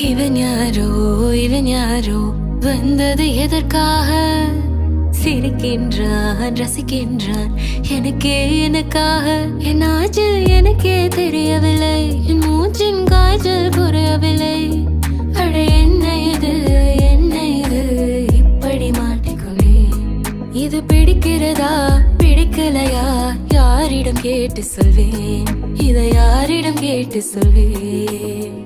இவன் யாரோ இவன் யாரோ வந்தது எதற்காக சிரிக்கின்றான் ரசிக்கின்றான் எனக்கே எனக்காக என்னாச்சு எனக்கே தெரியவில்லை என் மூச்சின் காய்ச்சல் குறையவில்லை அட என்ன இது இப்படி மாட்டிக்கொண்டே இது பிடிக்கிறதா பிடிக்கலையா யாரிடம் கேட்டு சொல்வேன் இதை யாரிடம் கேட்டு சொல்வேன்